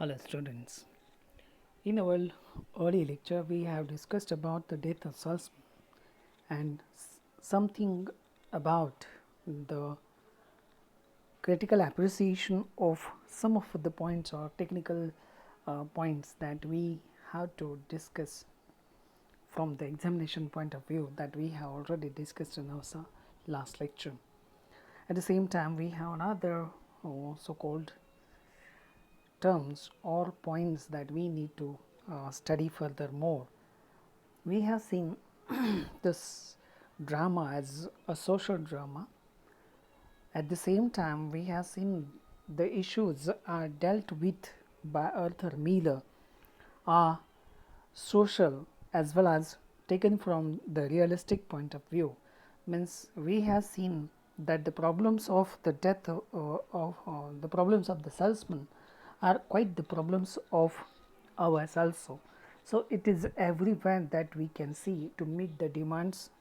Hello students. In our early lecture we have discussed about the death of Salzmann and something about the critical appreciation of some of the points or technical points that we have to discuss from the examination point of view that we have already discussed in our last lecture. At the same time we have another so called terms or points that we need to study furthermore. We have seen this drama as a social drama. At the same time, we have seen the issues are dealt with by Arthur Miller are social as well as taken from the realistic point of view. Means we have seen that the problems of the death of the problems of the salesman are quite the problems of ours also. So, it is everywhere that we can see to meet the demands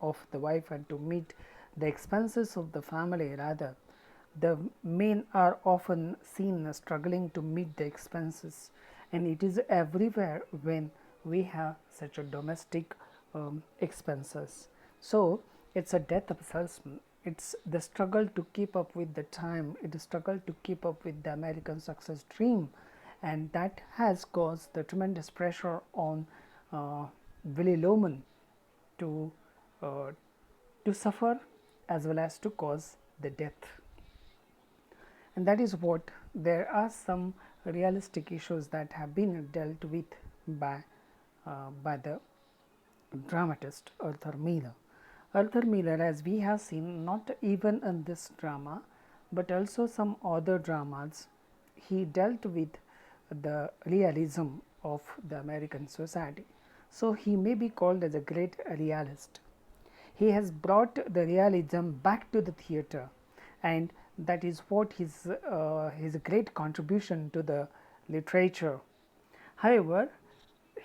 of the wife and to meet the expenses of the family. Rather, the men are often seen struggling to meet the expenses, and it is everywhere when we have such a domestic expenses. So, it is a death of salesman. It is the struggle to keep up with the time, it is struggle to keep up with the American success dream, and that has caused the tremendous pressure on Willy Loman to uh, to suffer as well as to cause the death. And that is what there are some realistic issues that have been dealt with by the dramatist Arthur Miller. Arthur Miller, as we have seen, not even in this drama, but also some other dramas, he dealt with the realism of the American society. So, he may be called as a great realist. He has brought the realism back to the theatre, and that is what his great contribution to the literature. However,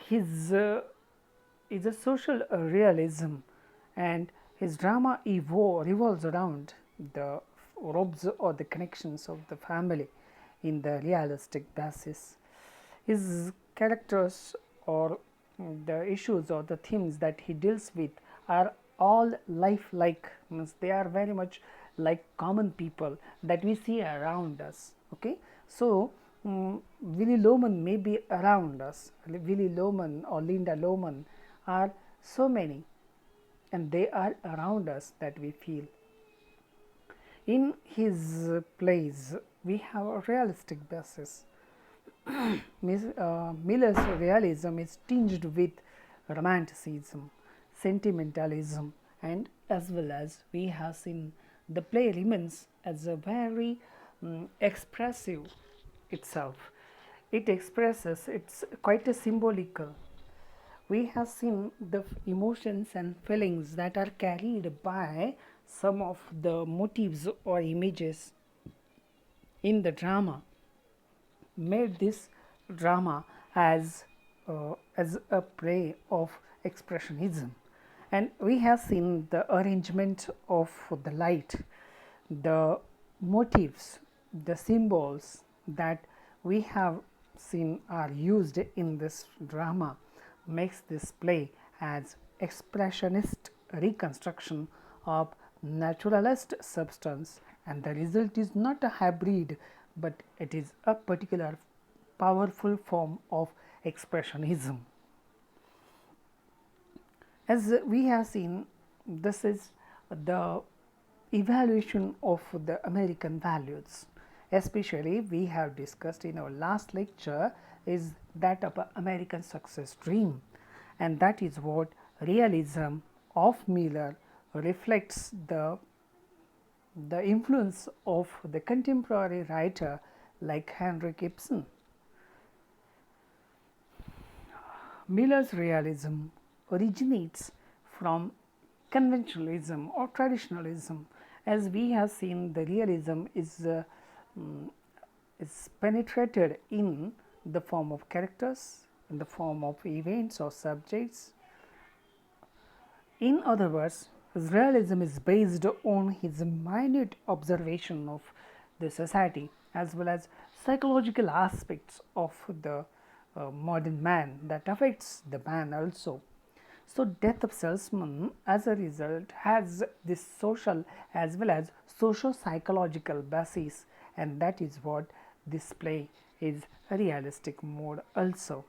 his is a social realism, and his drama revolves around the robes or the connections of the family in the realistic basis. His characters or the issues or the themes that he deals with are all lifelike, means they are very much like common people that we see around us. Okay, so Willy Loman may be around us. Willy Loman or Linda Loman are so many, and they are around us that we feel. In his plays, we have a realistic basis. Miller's realism is tinged with romanticism, sentimentalism, and as well as we have seen the play remains as a very expressive itself. It expresses, it's quite a symbolical. We have seen the emotions and feelings that are carried by some of the motives or images in the drama made this drama as a play of expressionism. And we have seen the arrangement of the light, the motifs, the symbols that we have seen are used in this drama makes this play as expressionist reconstruction of naturalist substance, and the result is not a hybrid, but it is a particular powerful form of expressionism. As we have seen, this is the evaluation of the American values. Especially we have discussed in our last lecture is that of American success dream, and that is what realism of Miller reflects the influence of the contemporary writer like Henrik Ibsen. Miller's realism originates from conventionalism or traditionalism. As we have seen, the realism is penetrated in the form of characters, in the form of events or subjects. In other words, realism is based on his minute observation of the society as well as psychological aspects of the modern man that affects the man also. So, death of salesman as a result has this social as well as socio psychological basis, and that is what this play is a realistic mode also.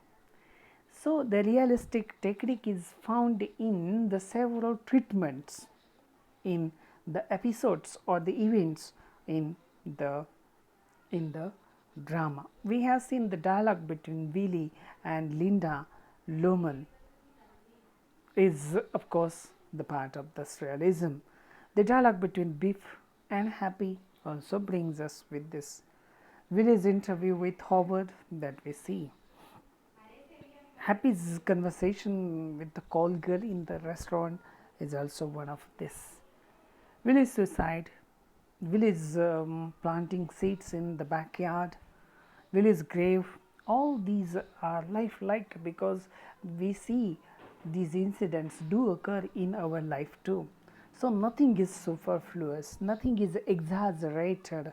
So, the realistic technique is found in the several treatments in the episodes or the events in the in the drama. We have seen the dialogue between Willie and Linda Lohman is of course the part of this realism. The dialogue between Biff and Happy also brings us with this Willie's interview with Howard that we see. Happy's conversation with the call girl in the restaurant is also one of this. Willie's suicide, Willie's planting seeds in the backyard, Willie's grave, all these are lifelike because we see these incidents do occur in our life too. So, nothing is superfluous, nothing is exaggerated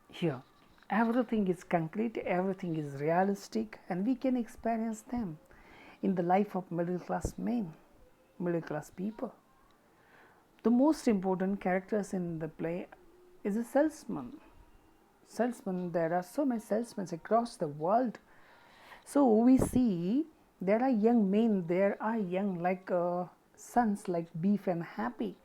here. Everything is concrete, everything is realistic, and we can experience them in the life of middle class men, middle class people. The most important characters in the play is a salesman. Salesman, there are so many salesmen across the world. So we see there are young men, there are young like sons like Beef and Happy,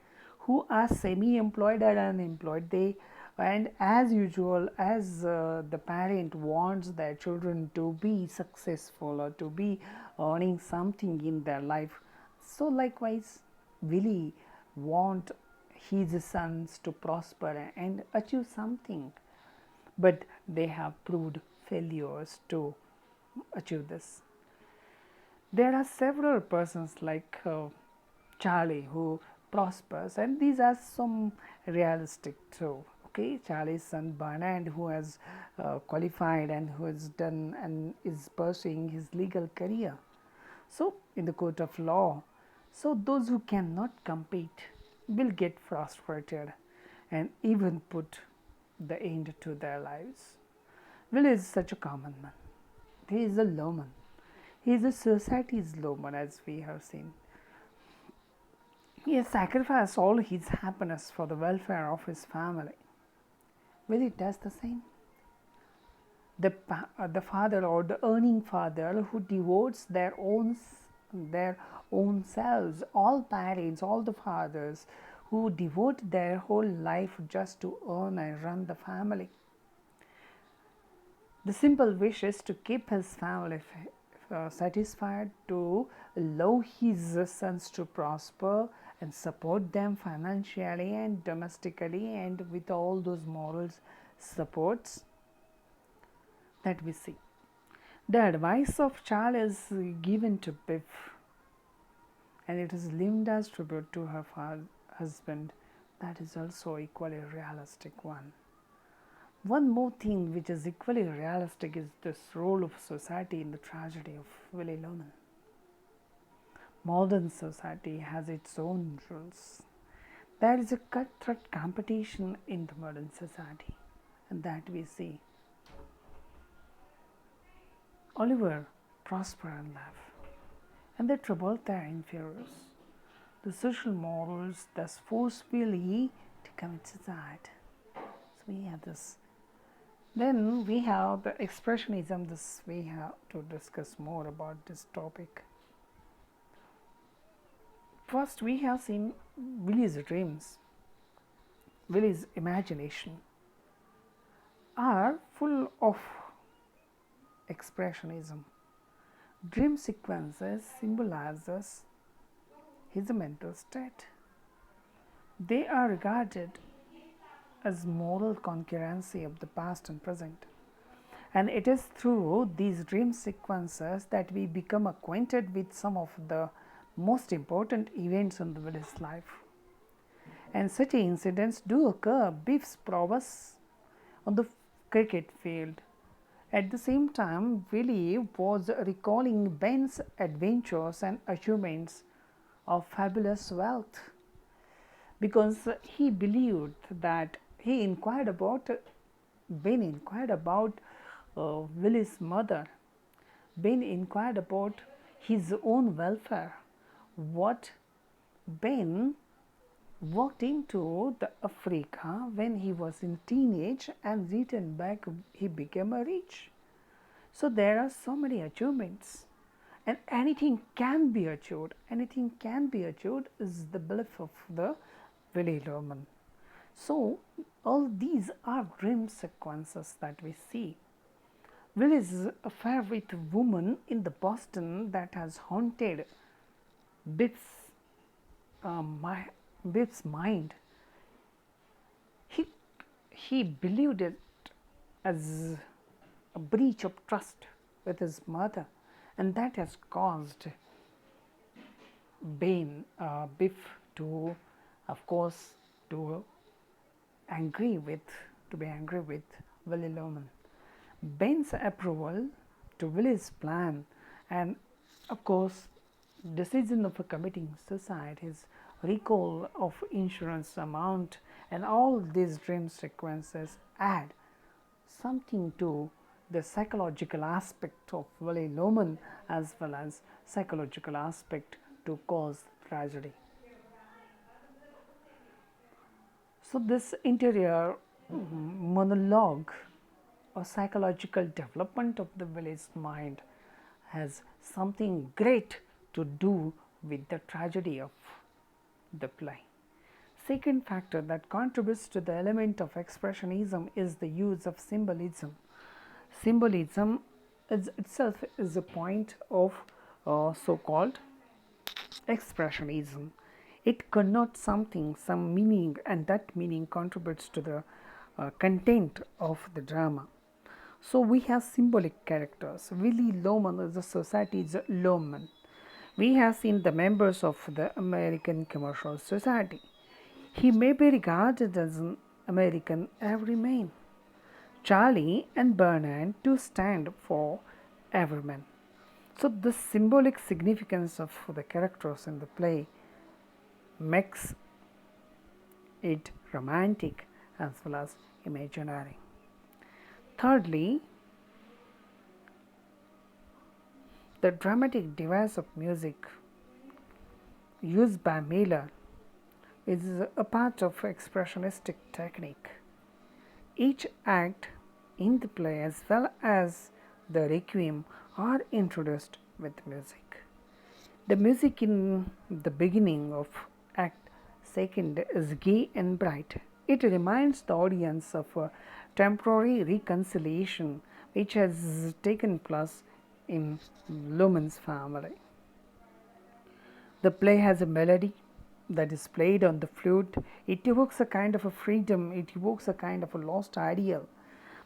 who are semi-employed or unemployed. They and as usual, as the parent wants their children to be successful or to be earning something in their life, so likewise Willie want his sons to prosper and achieve something, but they have proved failures to achieve this. There are several persons like Charlie who prospers, and these are some realistic too. Okay, Charlie's son Bernard, who has qualified and who has done and is pursuing his legal career. So, in the court of law, so those who cannot compete will get frustrated and even put the end to their lives. Will is such a common man. He is a lawman. He is a society's lawman, as we have seen. He has sacrificed all his happiness for the welfare of his family. Will it does the same? The father or the earning father who devotes their own selves, all parents, all the fathers who devote their whole life just to earn and run the family. The simple wish is to keep his family satisfied, to allow his sons to prosper and support them financially and domestically and with all those morals supports that we see. The advice of Charles is given to Biff, and it is Linda's tribute to her husband. That is also equally realistic one. One more thing which is equally realistic is this role of society in the tragedy of Willie Loman. Modern society has its own rules. There is a cutthroat competition in the modern society, and that we see. Oliver prosper in life, and they trouble their inferiors. The social morals thus force Willie to commit suicide. So we have this. Then we have the expressionism. This we have to discuss more about this topic. First, we have seen Willie's dreams. Willie's imagination are full of expressionism. Dream sequences symbolizes his mental state. They are regarded as moral concurrency of the past and present. And it is through these dream sequences that we become acquainted with some of the most important events in the Willie's life. And such incidents do occur. Biff's prowess on the cricket field. At the same time, Willie was recalling Ben's adventures and achievements of fabulous wealth, because he believed that he inquired about Ben inquired about Willie's mother. Ben inquired about his own welfare. What Ben walked into the Africa when he was in teenage and returned back, he became a rich. So there are so many achievements, and anything can be achieved. Anything can be achieved is the belief of the Willy Loman. So all these are dream sequences that we see. Willie's affair with a woman in the Boston that has haunted Biff's, my, Biff's mind. He, he believed it as a breach of trust with his mother, and that has caused Biff to, of course, to be angry with Willy Loman. Ben's approval to Willie's plan and, of course, decision of committing suicide, his recall of insurance amount, and all these dream sequences add something to the psychological aspect of Willy Loman as well as psychological aspect to cause tragedy. So this interior monologue or psychological development of the Willie's mind has something great to do with the tragedy of the play. Second factor that contributes to the element of expressionism is the use of symbolism. Symbolism itself is a point of so-called expressionism. It connotes something, some meaning, and that meaning contributes to the content of the drama. So we have symbolic characters. Willy Loman is the society's Loman. We have seen the members of the American Commercial Society. He may be regarded as an American everyman. Charlie and Bernard to stand for everyman. So the symbolic significance of the characters in the play makes it romantic as well as imaginary. Thirdly, the dramatic device of music used by Miller is a part of expressionistic technique. Each act in the play as well as the requiem are introduced with music. The music in the beginning of Act Second is gay and bright. It reminds the audience of a temporary reconciliation which has taken place in Loman's family. The play has a melody that is played on the flute. It evokes a kind of a freedom, it evokes a kind of a lost ideal.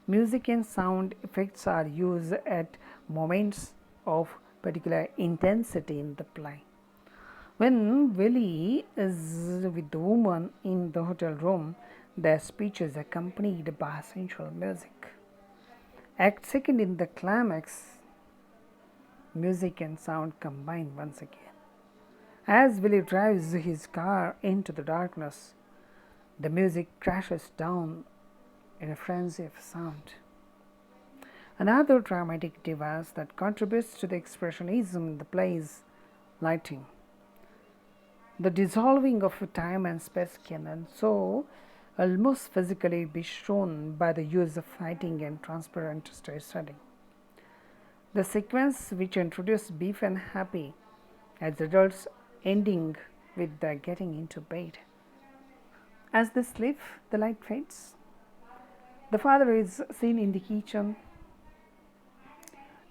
Music and sound effects are used at moments of particular intensity in the play. When Willie is with the woman in the hotel room, their speech is accompanied by sensual music. Act Second, in the climax, music and sound combine once again. As Willie drives his car into the darkness, the music crashes down in a frenzy of sound. Another dramatic device that contributes to the expressionism in the play is lighting. The dissolving of time and space can also almost physically be shown by the use of lighting and transparent stage setting. The sequence which introduced Biff and Happy as adults ending with their getting into bed. As they sleep, the light fades. The father is seen in the kitchen.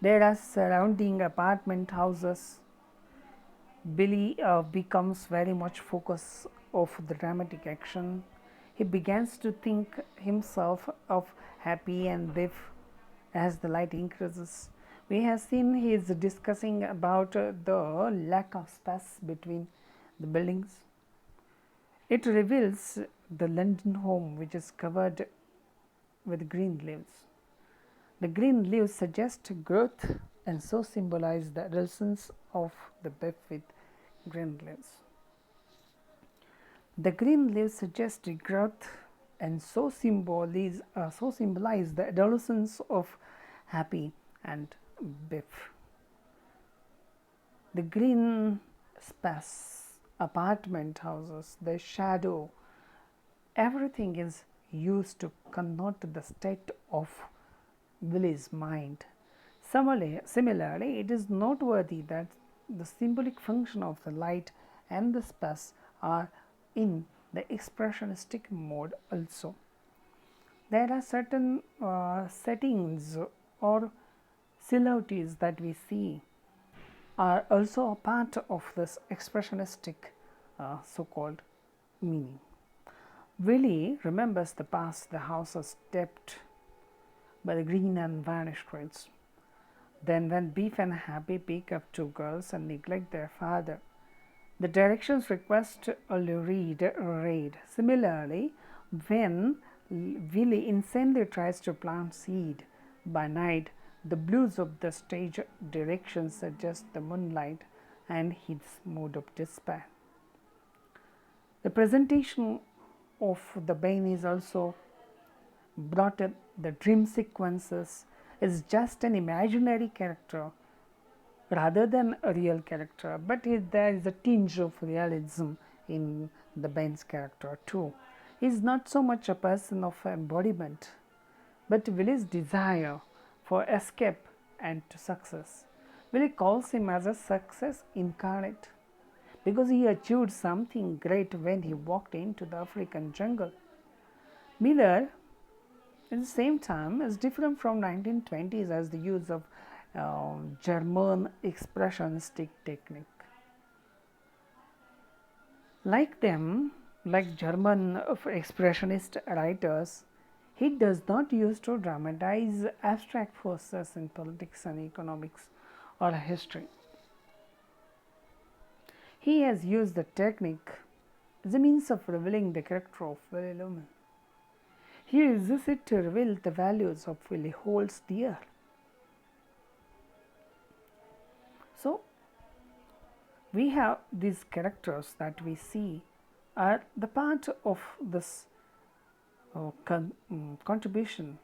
There are surrounding apartment houses. Billy becomes very much focus of the dramatic action. He begins to think himself of Happy and Biff as the light increases. We have seen he is discussing about the lack of space between the buildings. It reveals the London home which is covered with green leaves. The green leaves suggest growth and so symbolize the adolescence of the Biff with green leaves. The green leaves suggest growth and so symbolize the adolescence of Happy and Biff. The green space, apartment houses, the shadow, everything is used to connote the state of Willie's mind. Similarly, it is noteworthy that the symbolic function of the light and the space are in the expressionistic mode also. There are certain settings or silhouettes that we see are also a part of this expressionistic so called meaning. Willie remembers the past, the house is stepped by the green and vanished streets. Then, when Beef and Happy pick up two girls and neglect their father, the directions request a raid. Similarly, when Willie insanely tries to plant seed by night, the blues of the stage directions suggest the moonlight and his mood of despair. The presentation of the Bane is also brought up. The dream sequences is just an imaginary character rather than a real character, but there is a tinge of realism in the Bane's character too. He is not so much a person of embodiment, but Willie's desire for escape and to success. Willie calls him as a success incarnate because he achieved something great when he walked into the African jungle. Miller, at the same time, is different from 1920s as the use of German expressionistic technique. Like them, like German expressionist writers, he does not use to dramatize abstract forces in politics and economics or history. He has used the technique as a means of revealing the character of Willie Loman. He uses it to reveal the values of Willie holds dear. So, we have these characters that we see are the part of this contribution,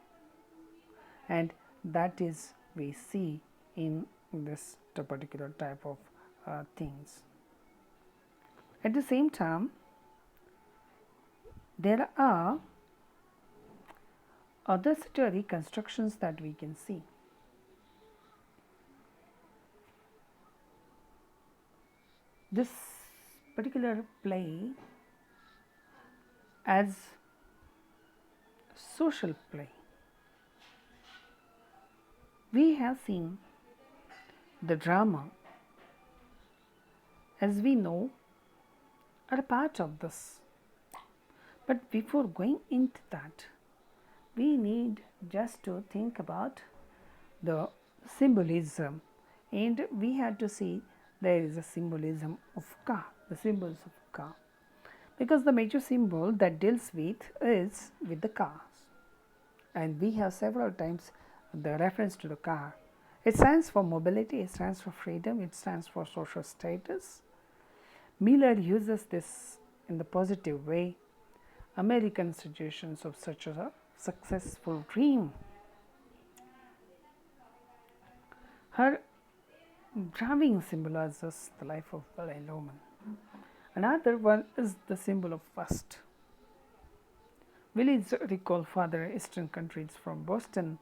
and that is we see in this particular type of things. At the same time, there are other literary constructions that we can see. This particular play as social play. We have seen the drama, as we know, are a part of this. But before going into that, we need just to think about the symbolism, and we have to see there is a symbolism of car, the symbols of car, because the major symbol that deals with is with the cars, and we have several times the reference to the car. It stands for mobility, it stands for freedom, it stands for social status. Miller uses this in the positive way. American suggestions of such a successful dream. Her driving symbolizes the life of Willie Loman. Another one is the symbol of first. Willie's recall father Eastern countries from Boston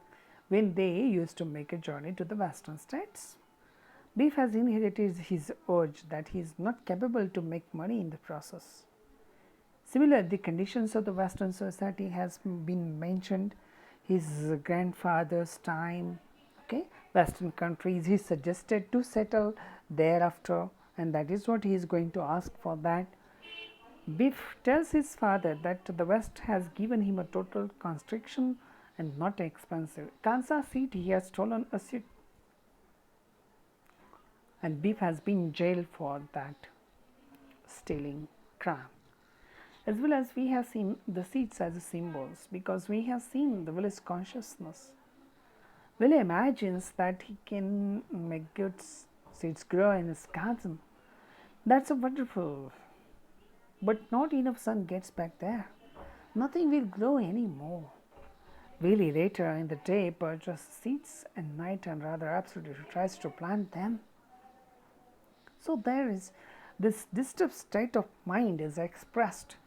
when they used to make a journey to the western states. Beef has inherited his urge that he is not capable to make money in the process. Similarly, the conditions of the western society has been mentioned. His grandfather's time, okay, western countries, he suggested to settle thereafter, and that is what he is going to ask for that. Biff tells his father that the West has given him a total constriction and not expensive. Kansas City, he has stolen a seat, and Biff has been jailed for that stealing crime. As well as we have seen the seeds as symbols, because we have seen the Willie's consciousness. Willie imagines that he can make good seeds grow in his garden. That's a wonderful, but not enough sun gets back there. nothing will grow anymore. Willie later in the day purchases seeds and night and rather absolutely tries to plant them. So there is this disturbed state of mind is expressed,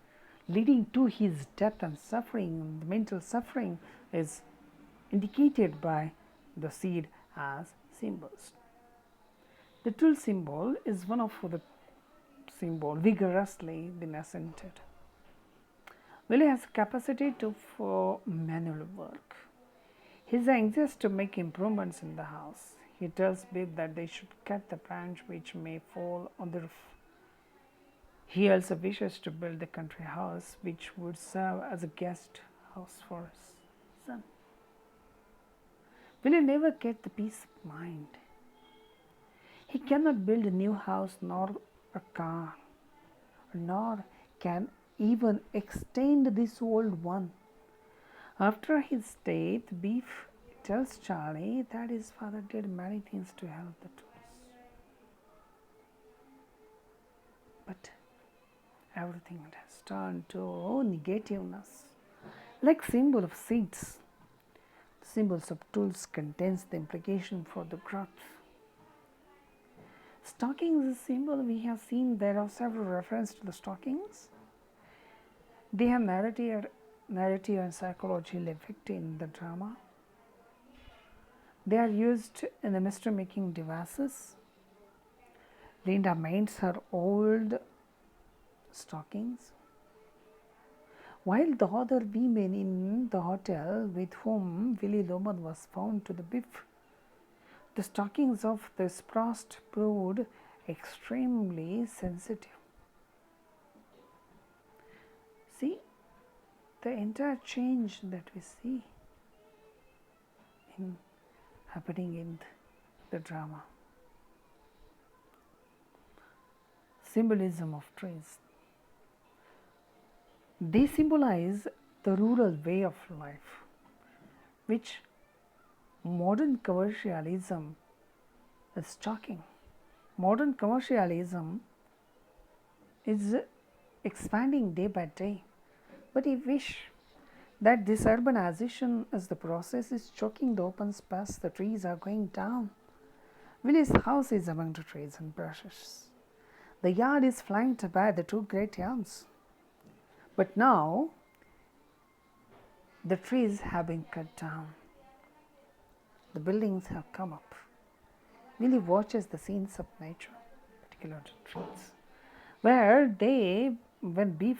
leading to his death and suffering. The mental suffering is indicated by the seed as symbols. The tool symbol is one of the symbol vigorously been assented. Willie has capacity for manual work. He is anxious to make improvements in the house. He tells Biff that they should cut the branch which may fall on the roof. He also wishes to build a country house which would serve as a guest house for his son. Willie never get the peace of mind. He cannot build a new house nor a car, nor can even extend this old one. After his death, Biff tells Charlie that his father did many things to help the tools. But everything has turned to negativeness. Like symbol of seeds, symbols of tools contains the implication for the growth. Stockings is a symbol we have seen. There are several references to the stockings. They have narrative and psychological effect in the drama. They are used in the mystery making devices. Linda mends her old stockings, while the other women in the hotel with whom Willie Loman was found to the Biff, the stockings of the Sprost proved extremely sensitive. See the entire change that we see happening in the drama. Symbolism of trees. They symbolize the rural way of life, which modern commercialism is shocking. Modern commercialism is expanding day by day, but I wish that this urbanization as the process is choking the open space. The trees are going down. Willie's house is among the trees and bushes. The yard is flanked by the two great elms. But now the trees have been cut down. The buildings have come up. Willie watches the scenes of nature, particularly trees, where when Biff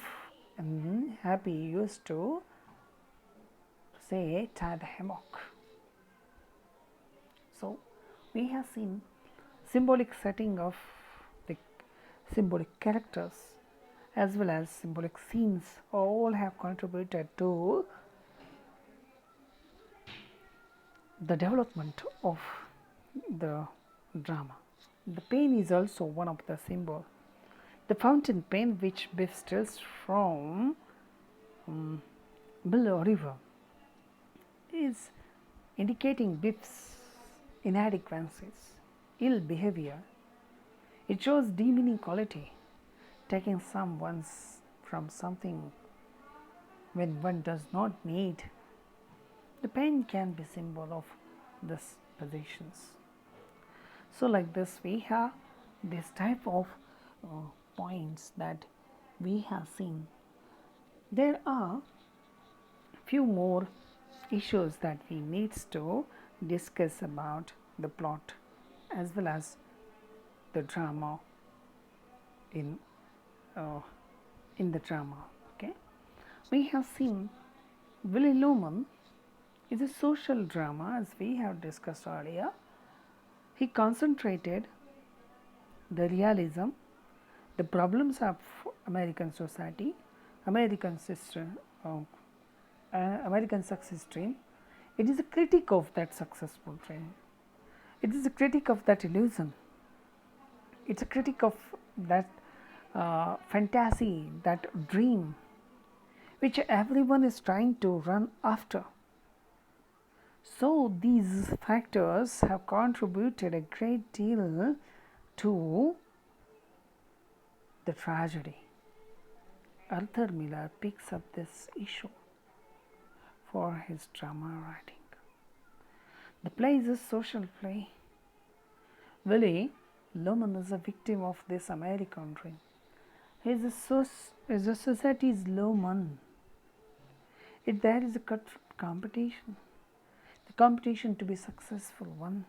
and Happy used to say tie the hammock. So we have seen symbolic setting of the symbolic characters as well as symbolic scenes all have contributed to the development of the drama. The pen is also one of the symbol. The fountain pen which Biff steals from Bill Oliver is indicating Biff's inadequacies, ill behavior. It shows demeaning quality, taking someone's from something when one does not need. The pen can be symbol of this positions. So like this we have this type of points that we have seen. There are few more issues that we needs to discuss about the plot as well as the drama in the drama. Okay, we have seen Willie Loman is a social drama as we have discussed earlier. He concentrated the realism, the problems of American society, American system, American success dream. It is a critic of that successful dream. It is a critic of that illusion. It's a critic of that fantasy, that dream, which everyone is trying to run after. So these factors have contributed a great deal to the tragedy Arthur Miller picks up this issue for his drama writing. The play is a social play. Willie Loman is a victim of this American dream. He is a society's lowman. There is a competition, the competition to be successful one.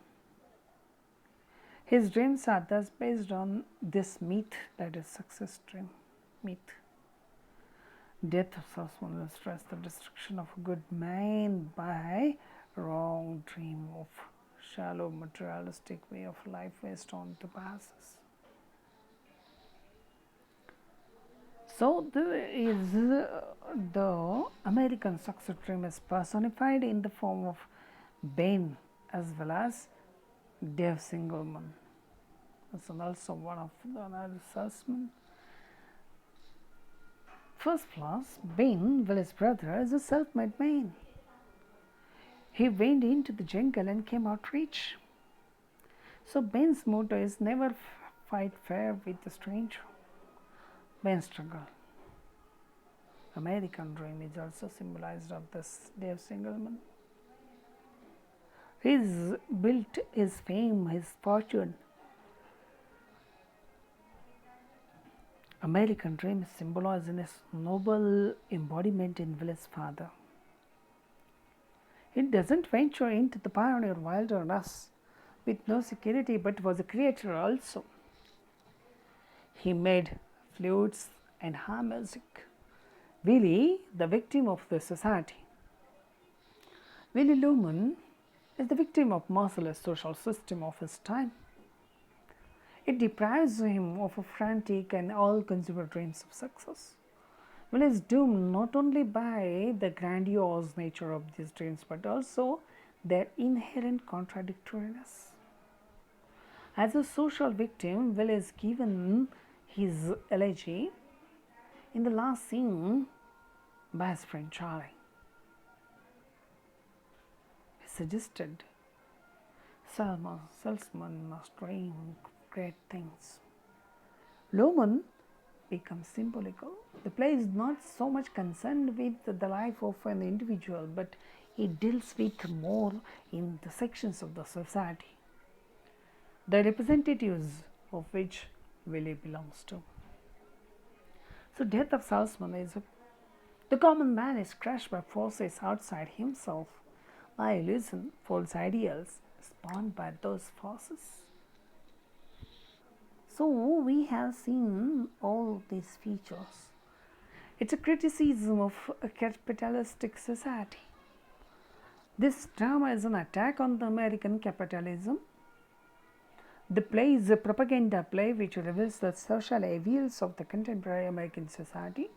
His dreams are thus based on this myth, that is success dream myth. Death of Salzman will stress the destruction of a good man by wrong dream of shallow materialistic way of life based on the biases. So the American success dream is personified in the form of Bain as well as Dave Singelman. This is also one of the Salzman. First class, Bain, Willie's brother, is a self-made man. He went into the jungle and came out rich. So Bain's motto is never fight fair with the stranger. Bain's struggle. American dream is also symbolized of this Dave Singelman. He's built his fame, his fortune. American dream is symbolized in his noble embodiment in Willie's father. He doesn't venture into the pioneer wilderness with no security, but was a creator also. He made flutes and harp music. Willie, the victim of the society. Willie Loman is the victim of merciless social system of his time. It deprives him of a frantic and all-consuming dreams of success. Willie is doomed not only by the grandiose nature of these dreams, but also their inherent contradictoriness. As a social victim, Willie is given his elegy in the last scene by his friend Charlie. He suggested Salzman must dream great things. Loman becomes symbolical. The play is not so much concerned with the life of an individual, but it deals with more in the sections of the society, the representatives of which Willie belongs to. So, death of Salzman is the common man is crushed by forces outside himself, by illusion, false ideals spawned by those forces. So, we have seen all these features. It's a criticism of a capitalistic society. This drama is an attack on the American capitalism. The play is a propaganda play which reveals the social evils of the contemporary American society.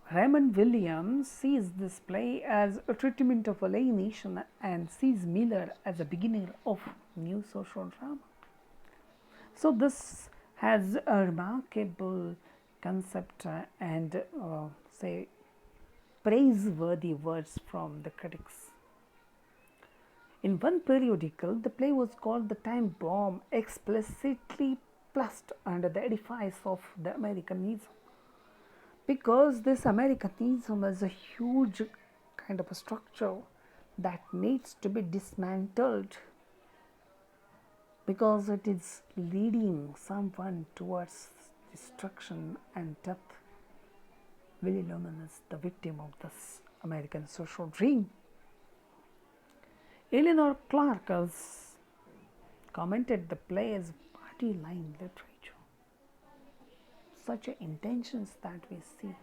Raymond Williams sees this play as a treatment of alienation and sees Miller as a beginner of new social drama. So, this has a remarkable concept and say praiseworthy words from the critics. In one periodical, the play was called The Time Bomb, explicitly placed under the edifice of the Americanism, because this Americanism is a huge kind of a structure that needs to be dismantled, because it is leading someone towards destruction and death. Willie Loman is the victim of this American social dream. Eleanor Clark has commented the play as party line literature. Such intentions that we see.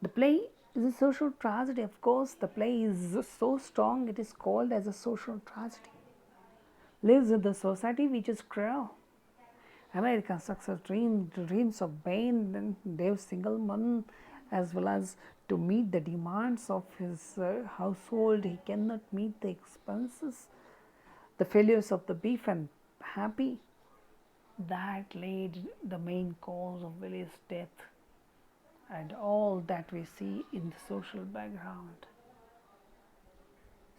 The play is a social tragedy. Of course, the play is so strong it is called as a social tragedy. Lives in the society which is cruel. American success dreams of Bain and Dave Singelman, as well as to meet the demands of his household. He cannot meet the expenses. The failures of the Beef and Happy, that laid the main cause of Willie's death, and all that we see in the social background.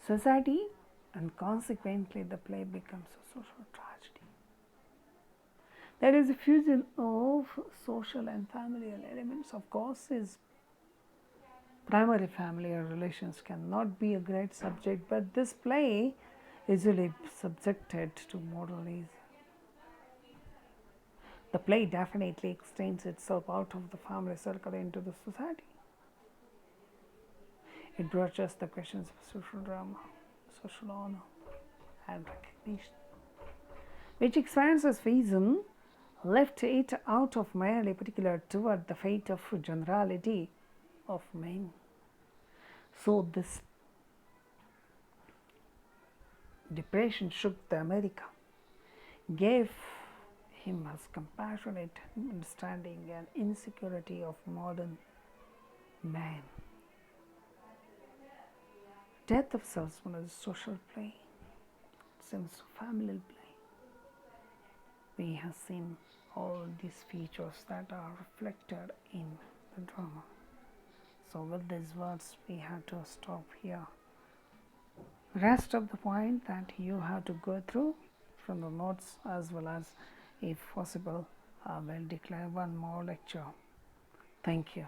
Society, and consequently the play becomes a social tragedy. There is a fusion of social and familial elements. Of course, is primary familial relations cannot be a great subject, but this play is really subjected to moralism. The play definitely extends itself out of the family circle into the society. It broaches the questions of social drama, social honor, and recognition, which expands its vision, left it out of merely particular toward the fate of generality of men. So this depression shook the America, gave him his compassionate understanding and insecurity of modern man. Death of Salzman is a social play, since familial play. We have seen all these features that are reflected in the drama. So with these words, we have to stop here. Rest of the point that you have to go through from the notes, as well as, if possible, I will declare one more lecture. Thank you.